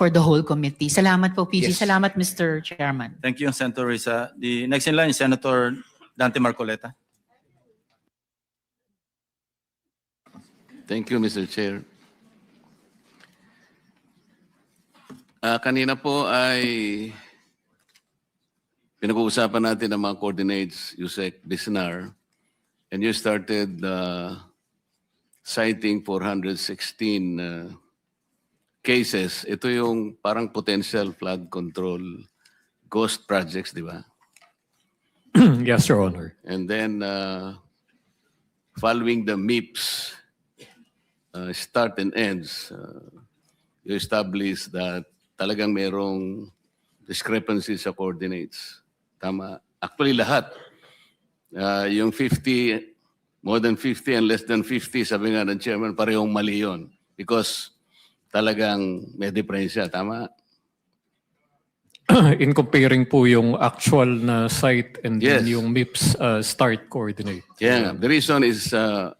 for the whole committee. Salamat po, PG. Yes. Salamat, Mr. Chairman. Thank you, Senator Risa. The next in line is Senator Dante Marcoleta. Thank you, Mr. Chair. Kanina po ay pinag-uusapan natin ang mga coordinates, Yusek Bisnar, and you started citing 416 cases. Ito yung parang potential flood control ghost projects, di ba? Yes, Your Honor. And then following the MIPS start and ends, you establish that talagang merong discrepancies sa coordinates. Tama. Actually, lahat. Yung 50, more than 50 and less than 50, sabi nga ng chairman, parehong mali yun. Because talagang may diferensya. Tama? In comparing po yung actual na site and Yes. then yung MIPS start coordinate. Yeah. The reason is, ang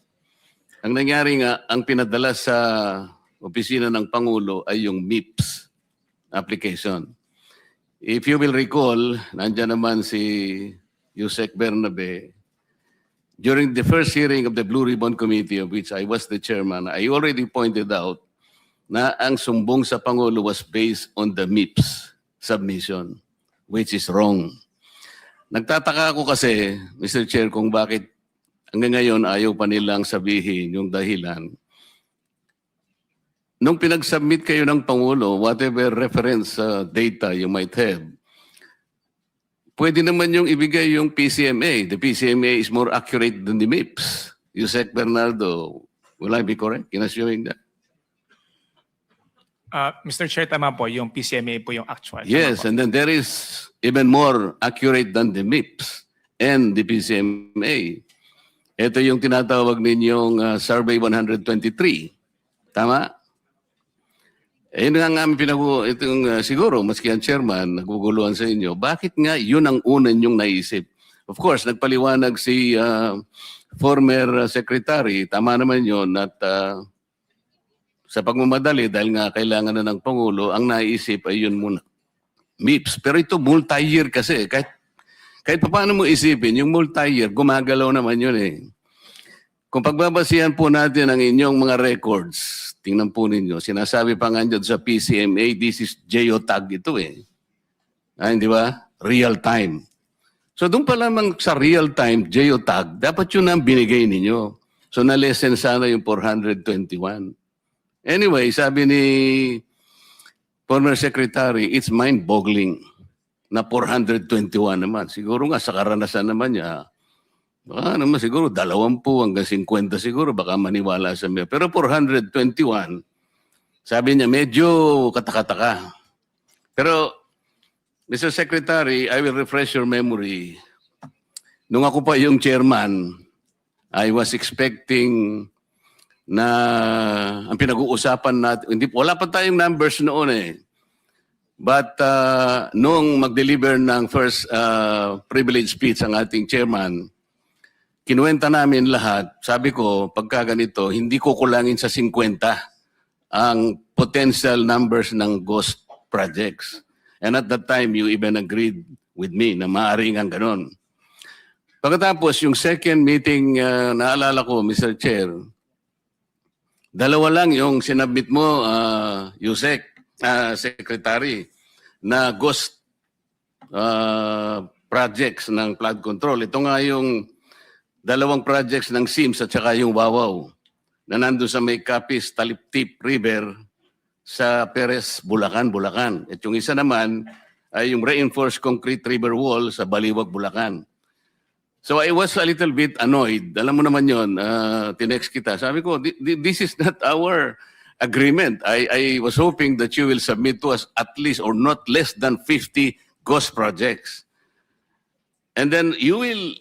nangyari nga, ang pinadala sa opisina ng Pangulo ay yung MIPS application. If you will recall, nandiyan naman si Yusek Bernabe. During the first hearing of the Blue Ribbon Committee, of which I was the chairman, I already pointed out na ang sumbong sa Pangulo was based on the MIPS submission, which is wrong. Nagtataka ako kasi, Mr. Chair, kung bakit hanggang ngayon ayaw pa nilang sabihin yung dahilan. Nung pinag-submit kayo ng Pangulo, whatever reference data you might have, pwede naman yung ibigay yung PCMA. The PCMA is more accurate than the MIPS. Yusek Bernardo, will I be correct in assuming that? Mr. Chair, tama po, yung PCMA po yung actual. Yes, and then there is even more accurate than the MIPS and the PCMA. Ito yung tinatawag ninyong Survey 123. Tama? Yun nga nga itong siguro, maski ang chairman, naguguluhan sa inyo, bakit nga yun ang una yung naisip? Of course, nagpaliwanag si former secretary, tama naman yun, at sa pagmamadali, dahil nga kailangan na ng Pangulo, ang naisip ay yun muna. MIPS. Pero ito multi-year kasi. Kahit paano mo isipin, yung multi-year, gumagalaw naman yun eh. Kung pagbabasihan po natin ang inyong mga records, tingnan po ninyo, sinasabi pa nga dyan sa PCMA, this is geotag ito eh. Hindi ba? Real time. So doon pa lamang sa real time, geotag, dapat yun ang binigay ninyo. So na-lessen sana yung 421. Anyway, sabi ni former secretary, it's mind-boggling na 421 naman. Siguro nga sa karanasan naman niya, baka naman siguro 20 hanggang 50 siguro, baka maniwala sa mga. Pero 421, sabi niya medyo katakataka. Pero, Mr. Secretary, I will refresh your memory. Nung ako pa yung chairman, I was expecting na ang pinag-uusapan natin, wala pa tayong numbers noon eh. But nung mag-deliver ng first privilege speech ang ating chairman, kinuwenta namin lahat. Sabi ko, pagka ganito, hindi ko kulangin sa 50 ang potential numbers ng ghost projects. And at that time, you even agreed with me na maaaring ang ganon. Pagkatapos, yung second meeting, naalala ko, Mr. Chair, dalawa lang yung sinabit mo, Yusek, Secretary, na ghost projects ng flood control. Ito nga yung dalawang projects ng SIMS at saka yung Wawaw na nandun sa may Capiz, Taliptip River sa Perez, Bulacan. At yung isa naman ay yung reinforced concrete river wall sa Baliwag, Bulacan. So I was a little bit annoyed. Alam mo naman yun, tinext kita. Sabi ko, this is not our agreement. I was hoping that you will submit to us at least or not less than 50 ghost projects. And then you will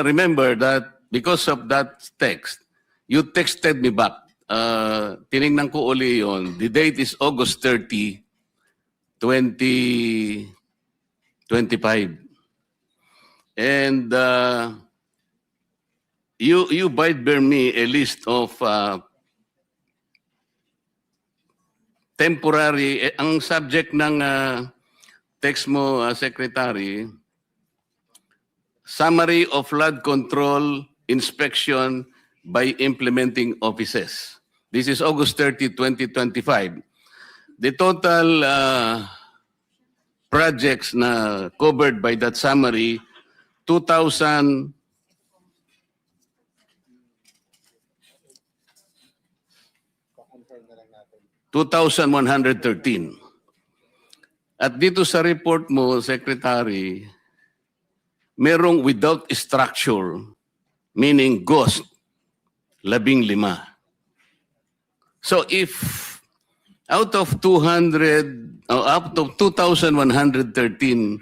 remember that because of that text, you texted me back. Tiningnan ko uli yun. The date is August 30, 2025. And you bide bear me a list of temporary, ang subject ng text mo, Secretary, summary of flood control inspection by implementing offices. This is August 30, 2025. The total projects na covered by that summary, 2,113. At dito sa report mo, Secretary, merong without structure, meaning ghost, 15. So if out of 2,113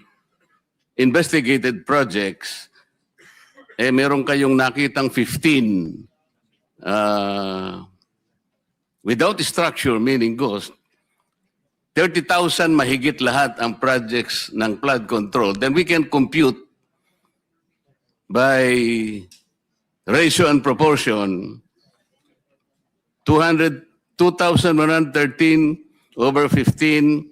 investigated projects, meron kayong nakitang 15 without structure, meaning ghost, 30,000 mahigit lahat ang projects ng flood control, then we can compute by ratio and proportion 2,113 over 15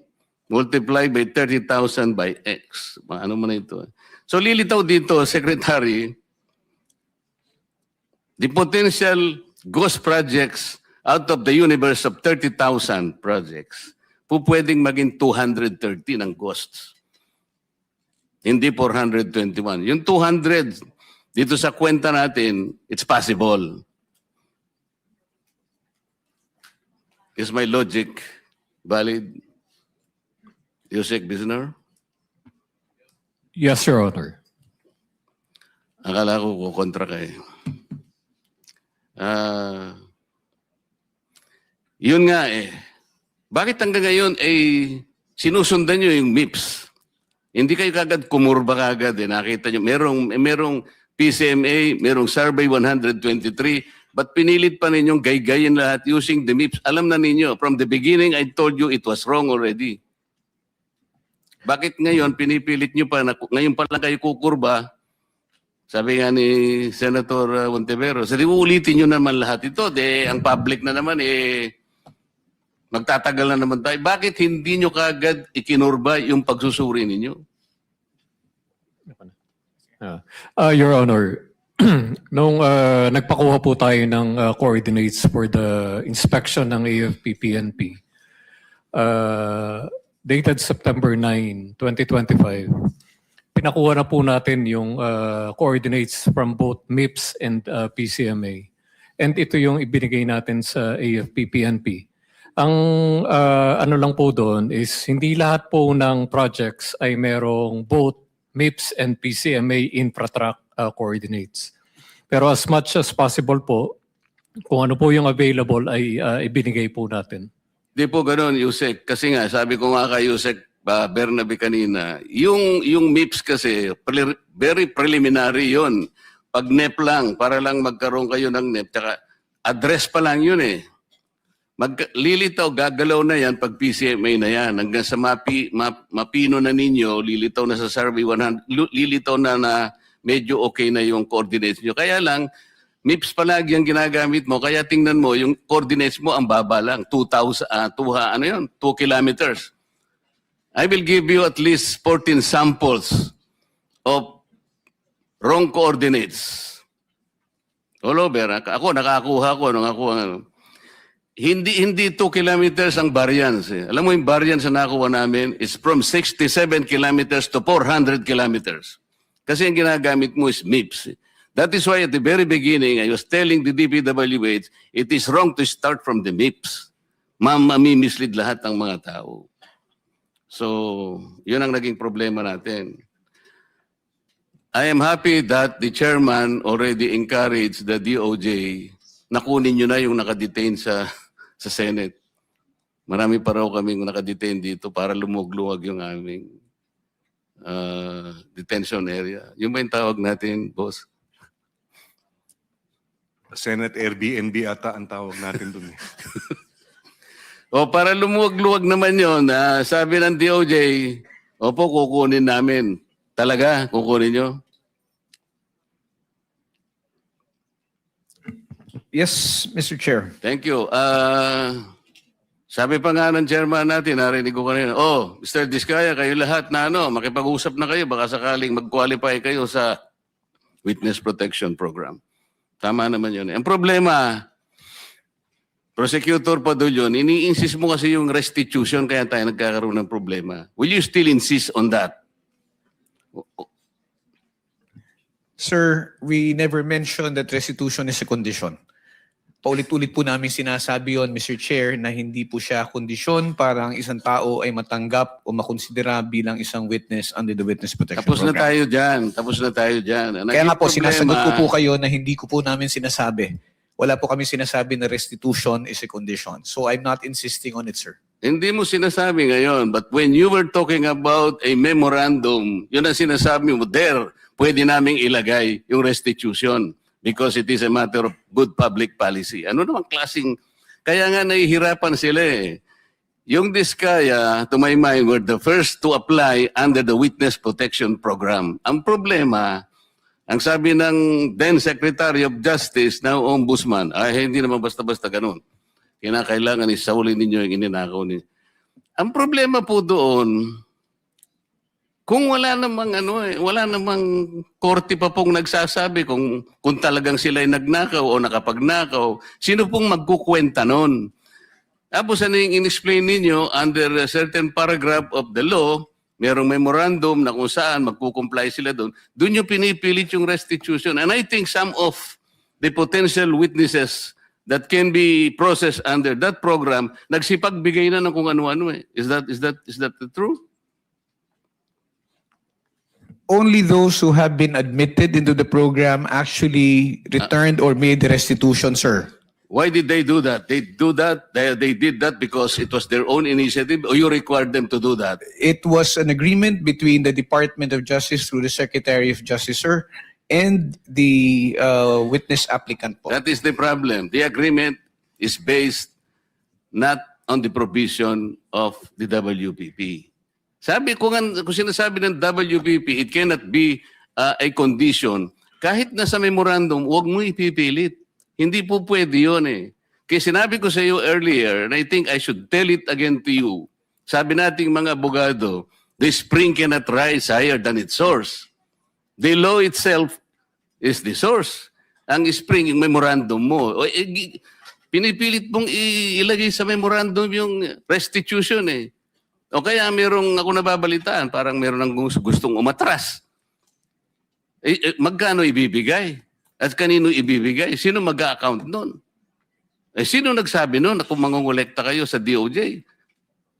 multiplied by 30,000 by X. Ano mo na ito? So lilitaw dito, Secretary, the potential ghost projects out of the universe of 30,000 projects, pwedeng maging 213 ang ghosts. Hindi 421. Yung 200, dito sa kwenta natin, it's possible. Is my logic valid? Yusek Bisner? Yes, Your Honor. Akala ko kukontra ka eh. Yun nga eh. Bakit hanggang ngayon sinusundan nyo yung MIPS? Hindi kayo kagad kumurba kagad eh. Nakita nyo, merong PCMA, merong Survey 123, but pinilit pa ninyong gaygayin lahat using the MIPS. Alam na ninyo, from the beginning, I told you it was wrong already. Bakit ngayon, pinipilit nyo pa, ngayon pa lang kayo kukurba? Sabi nga ni Senator Montevero, sabi ulitin nyo naman lahat ito. Ang public na naman, magtatagal na naman tayo. Bakit hindi nyo kagad ikinurba yung pagsusuri ninyo? Your Honor, nung nagpakuha po tayo ng coordinates for the inspection ng AFP-PNP, dated September 9, 2025, pinakuha na po natin yung coordinates from both MIPS and PCMA. And ito yung ibinigay natin sa AFP-PNP. Ang ano lang po doon is hindi lahat po ng projects ay merong both MIPS and PCMA infratrack coordinates. Pero as much as possible po, kung ano po yung available ay ibinigay po natin. Di po ganoon, Yusek. Kasi nga, sabi ko nga kay Yusek Bernabe kanina, yung MIPS kasi, very preliminary yon. Pag NEP lang, para lang magkaroon kayo ng NEP, tsaka address pa lang yun eh. Lilitaw, gagalaw na yan pag PCMA na yan. Hanggang sa mapino na ninyo, lilitaw na sa Survey 100, lilitaw na medyo okay na yung coordinates nyo. Kaya lang, MIPS palagi ang ginagamit mo, kaya tingnan mo, yung coordinates mo ang baba lang, 2 kilometers. I will give you at least 14 samples of wrong coordinates. All over. Ako, nakakuha ko nung ako, Hindi 2 kilometers ang variance. Alam mo yung variance na nakuha namin is from 67 kilometers to 400 kilometers. Kasi ang ginagamit mo is MIPS. That is why at the very beginning, I was telling the DPWH, it is wrong to start from the MIPS. Mamimislead lahat ng mga tao. So, yun ang naging problema natin. I am happy that the chairman already encouraged the DOJ na kunin nyo na yung nakadetain sa Senate. Marami pa raw kaming nakadetain dito para lumugluwag yung aming detention area. Yung ba yung tawag natin, boss? Senate Airbnb ata ang tawag natin dun eh. O para lumuwag-luwag naman yun, sabi ng DOJ, opo, kukunin namin. Talaga, kukunin nyo? Yes, Mr. Chair. Thank you. Sabi pa nga ng chairman natin, narinig ko kanina, oh, Mr. Diskaya, kayo lahat na makipag-usap na kayo, baka sakaling mag-qualify kayo sa Witness Protection Program. Tama naman yun. Ang problema, Prosecutor Padulyon, ini-insist mo kasi yung restitution kaya tayo nagkakaroon ng problema. Will you still insist on that? Sir, we never mentioned that restitution is a condition. Paulit-ulit po namin sinasabi yon, Mr. Chair, na hindi po siya kondisyon para ang isang tao ay matanggap o makonsidera bilang isang witness under the Witness Protection Tapos na Program. tayo dyan. Tapos na tayo dyan. Ang Kaya nga po, naging sinasagot ko problema- po kayo na hindi ko po namin sinasabi. Wala po kami sinasabi na restitution is a condition. So I'm not insisting on it, sir. Hindi mo sinasabi ngayon, but when you were talking about a memorandum, yun ang sinasabi mo, there, pwede naming ilagay yung restitution because it is a matter of good public policy. Ano naman klaseng, kaya nga nahihirapan sila eh. Yung Diskaya, to my mind, were the first to apply under the Witness Protection Program. Ang problema, ang sabi ng then Secretary of Justice, now Ombudsman, ay hindi naman basta-basta ganun. Kinakailangan isaulin ninyo yung ininakaw niyo. Ang problema po doon, kung wala namang wala namang korte pa pong nagsasabi kung talagang sila ay nagnakaw o nakapagnakaw, sino pong magkukwenta nun? Tapos ano yung in-explain ninyo under a certain paragraph of the law, merong memorandum na kung saan magkukomply sila doon, doon yung pinipilit yung restitution. And I think some of the potential witnesses that can be processed under that program, nagsipagbigay na ng kung ano-ano eh. Is that true? Only those who have been admitted into the program actually returned or made the restitution, sir. Why did they do that? They did that because it was their own initiative or you required them to do that? It was an agreement between the Department of Justice through the Secretary of Justice, sir, and the witness applicant po. That is the problem. The agreement is based not on the provision of the WPP. Sabi kung sinasabi ng WPP, it cannot be a condition. Kahit nasa memorandum, huwag mo ipipilit. Hindi po pwede yun eh. Kaya sinabi ko sa iyo earlier, and I think I should tell it again to you, sabi nating mga abogado, the spring cannot rise higher than its source. The law itself is the source. Ang spring, yung memorandum mo. Pinipilit mong ilagay sa memorandum yung restitution eh. O kaya merong ako nababalitaan, parang meron ng gustong umatras. Magkano ibibigay? At kanino ibibigay? Sino mag-a-account nun? Sino nagsabi nun na kung mangungulekta kayo sa DOJ?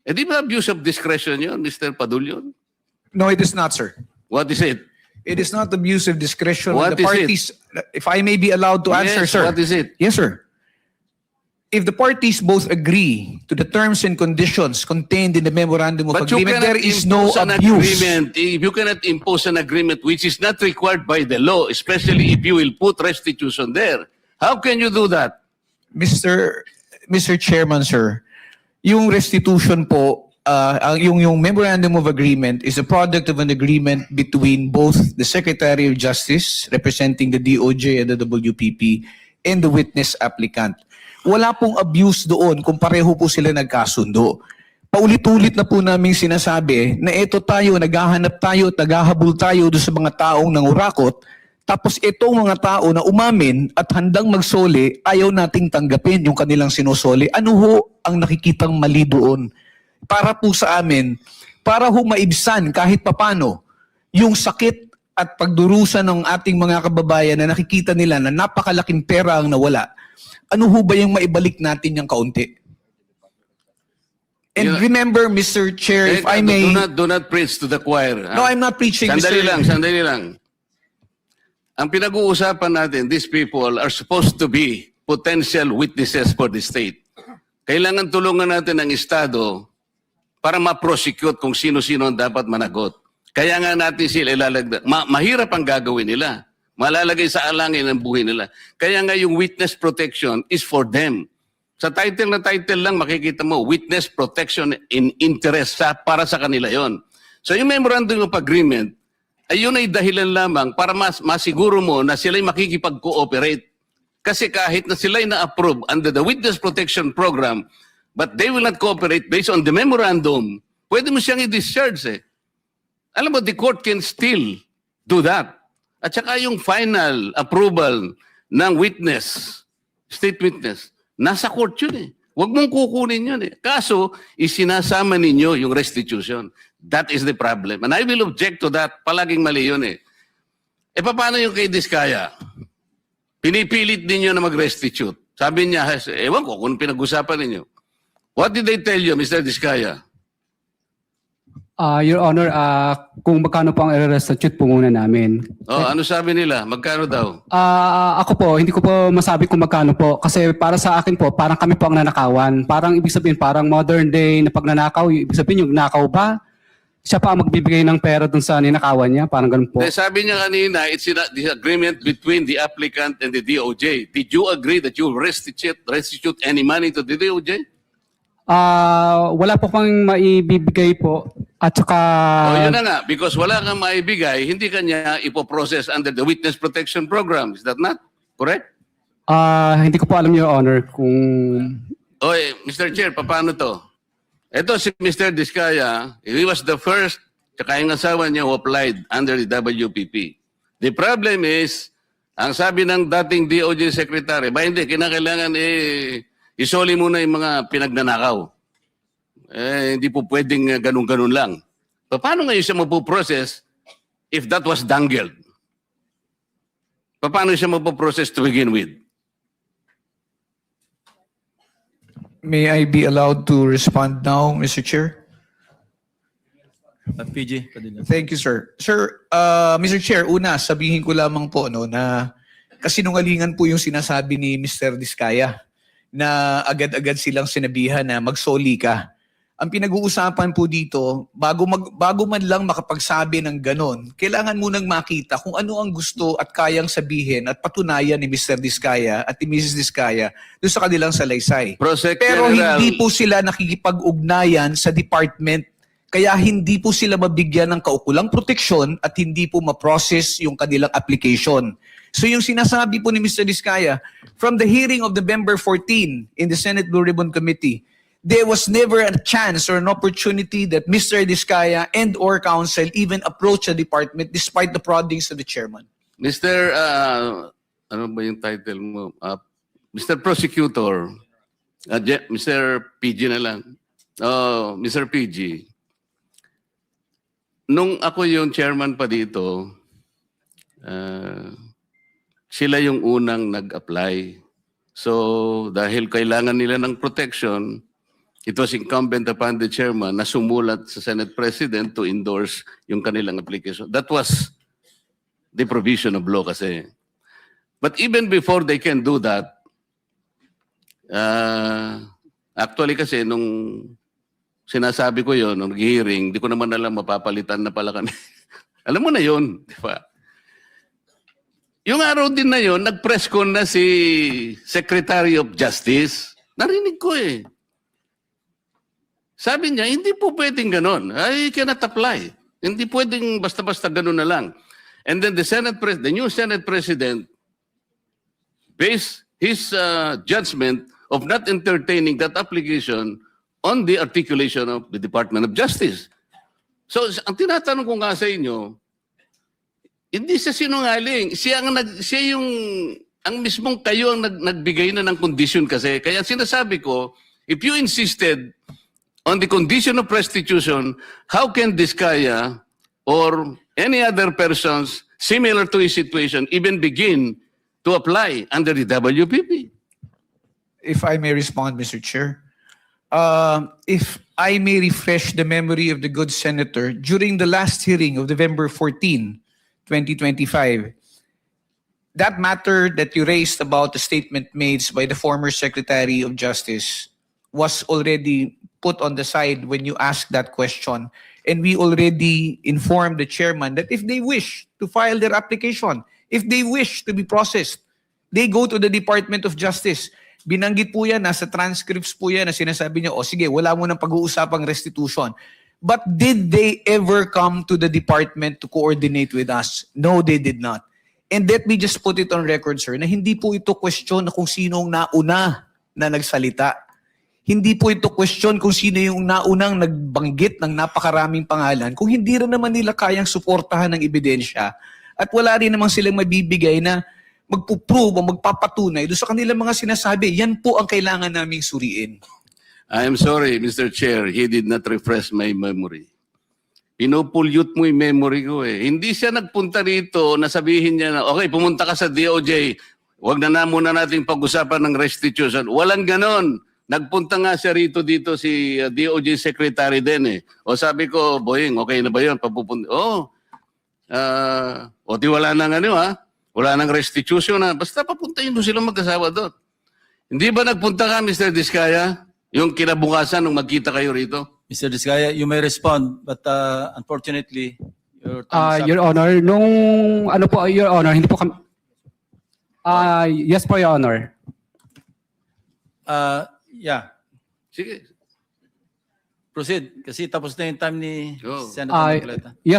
Di ba abuse of discretion yun, Mr. Padulyon? No, it is not, sir. What is it? It is not abuse of discretion. What The is it? parties, if I may be allowed to answer, Yes, sir. what is it? Yes, sir. If the parties both agree to the terms and conditions contained in the memorandum of But you agreement, cannot there is no impose an abuse. agreement. If you cannot impose an agreement which is not required by the law, especially if you will put restitution there, how can you do that? Mr. Chairman, sir, yung restitution po, yung memorandum of agreement is a product of an agreement between both the Secretary of Justice, representing the DOJ and the WPP, and the witness applicant. Wala pong abuse doon kung pareho po sila nagkasundo. Paulit-ulit na po namin sinasabi na ito tayo, naghahanap tayo, naghahabol tayo doon sa mga taong nangurakot, tapos itong mga tao na umamin at handang magsoli, ayaw nating tanggapin yung kanilang sinusoli. Ano ho ang nakikitang mali doon? Para po sa amin, para ho maibsan kahit papano yung sakit at pagdurusa ng ating mga kababayan na nakikita nila na napakalaking pera ang nawala. Ano ho ba yung maibalik natin yung kaunti? And Yeah. remember, Mr. Chair, if I may... Do not preach to the choir. No, I'm not preaching, Sandali Mr. sandali lang. Ang pinag-uusapan natin, these people are supposed to be potential witnesses for the state. Kailangan tulungan natin ang Estado para ma-prosecute kung sino-sino ang dapat managot. Kaya nga natin sila ilalagdag. Mahirap ang gagawin nila. Malalagay sa alangin ang buhay nila. Kaya nga yung witness protection is for them. Sa title lang makikita mo, witness protection in interest para sa kanila yon. So yung memorandum of agreement, ayun ay dahilan lamang para masiguro mo na sila'y makikipag-cooperate. Kasi kahit na sila'y na-approve under the Witness Protection Program, but they will not cooperate based on the memorandum, pwede mo siyang i-discharge eh. Alam mo, the court can still do that. At saka yung final approval ng witness, state witness, nasa court yun eh. Huwag mong kukunin yun eh. Kaso, isinasama ninyo yung restitution. That is the problem. And I will object to that. Palaging mali yun eh. E paano yung kay Diskaya? Pinipilit ninyo na mag-restitute. Sabi niya, ewan ko kung pinag-usapan ninyo. What did they tell you, Mr. Diskaya? Your Honor, kung magkano po ang i-restitute po muna namin. Oh, ano sabi nila? Magkano daw? Ako po, hindi ko po masabi kung magkano po. Kasi para sa akin po, parang kami po ang nanakawan. Parang ibig sabihin, parang modern day na pagnanakaw. Ibig sabihin, yung nakaw ba? Siya pa ang magbibigay ng pera dun sa ninakawan niya. Parang ganun po. Sabi niya kanina, it's a disagreement between the applicant and the DOJ. Did you agree that you will restitute any money to the DOJ? Wala po pang maibibigay po. At saka... Yun na nga, because wala kang maibigay, hindi kanya ipoprocess under the Witness Protection Program. Is that not correct? hindi ko po alam, Your Honor, kung... Oy, Mr. Chair, paano to? Ito si Mr. Diskaya, he was the first, tsaka yung asawa niya who applied under the WPP. The problem is, ang sabi ng dating DOJ Secretary, hindi, kinakailangan isoli muna yung mga pinagnanakaw. Hindi po pwedeng ganun-ganun lang. Paano ngayon siya mapuprocess if that was dangled? Paano siya mapuprocess to begin with? May I be allowed to respond now, Mr. Chair? PG, Padilla. Thank you, sir. Sir, Mr. Chair, una, sabihin ko lamang po na kasinungalingan po yung sinasabi ni Mr. Diskaya na agad-agad silang sinabihan na magsoli ka. Ang pinag-uusapan po dito, bago man lang makapagsabi ng ganon, kailangan munang makita kung ano ang gusto at kayang sabihin at patunayan ni Mr. Diskaya at ni Mrs. Diskaya doon sa kanilang salaysay. Prosec Pero General. hindi po sila nakikipag-ugnayan sa department, kaya hindi po sila mabigyan ng kaukulang proteksyon at hindi po ma-process yung kanilang application. So yung sinasabi po ni Mr. Diskaya, from the hearing of November 14 in the Senate Blue Ribbon Committee, there was never a chance or an opportunity that Mr. Diskaya and or counsel even approach the department despite the proddings of the chairman. Mr. Ano ba yung title mo? Mr. Prosecutor, Mr. PG na lang. Mr. PG, nung ako yung chairman pa dito, sila yung unang nag-apply. So, dahil kailangan nila ng protection, it was incumbent upon the chairman na sumulat sa Senate President to endorse yung kanilang application. That was the provision of law kasi. But even before they can do that, actually kasi nung sinasabi ko yon nung hearing, di ko naman alam mapapalitan na pala kami. Alam mo na yon, di ba? Yung araw din na yon, nag-press con na si Secretary of Justice. Narinig ko eh. Sabi niya, hindi po pwedeng ganon. I cannot apply. Hindi pwedeng basta-basta ganon na lang. And then the new Senate President based his judgment of not entertaining that application on the articulation of the Department of Justice. So, ang tinatanong ko nga sa inyo, hindi siya sinungaling. Ang mismong kayo ang nagbigay na ng condition kasi. Kaya sinasabi ko, if you insisted on the condition of restitution, how can Diskaya or any other persons similar to his situation even begin to apply under the WPP? If I may respond, Mr. Chair. If I may refresh the memory of the good senator, during the last hearing of November 14, 2025, that matter that you raised about the statement made by the former Secretary of Justice was already put on the side when you asked that question. And we already informed the chairman that if they wish to file their application, if they wish to be processed, they go to the Department of Justice. Binanggit po yan, nasa transcripts po yan na sinasabi niya, sige, wala mo nang pag-uusapang restitution. But did they ever come to the department to coordinate with us? No, they did not. And let me just put it on record, sir, na hindi po ito question na kung sinong nauna na nagsalita. Hindi po ito question kung sino yung naunang nagbanggit ng napakaraming pangalan kung hindi rin naman nila kayang suportahan ng ebidensya at wala rin naman silang mabibigay na magpuprove o magpapatunay doon sa kanilang mga sinasabi. Yan po ang kailangan naming suriin. I am sorry, Mr. Chair, he did not refresh my memory. Pinupulyut mo yung memory ko eh. Hindi siya nagpunta rito na sabihin niya na, okay, pumunta ka sa DOJ, huwag na muna natin pag-usapan ng restitution. Walang ganon. Nagpunta nga siya rito dito si DOJ Secretary din eh. O sabi ko, Boying, okay na ba yun? Papupunta. O di wala nang ano ha? Wala nang restitution na. Basta papuntahin mo silang mag-asawa doon. Hindi ba nagpunta ka, Mr. Diskaya? Yung kinabukasan nung magkita kayo rito? Mr. Diskaya, you may respond, but unfortunately, your time is up. Your Honor, nung ano po, Your Honor, hindi po kami... yes po, Your Honor. Yeah, Sige. proceed. Kasi tapos na yung time ni Oh. Senator Ah, Marcoleta. yes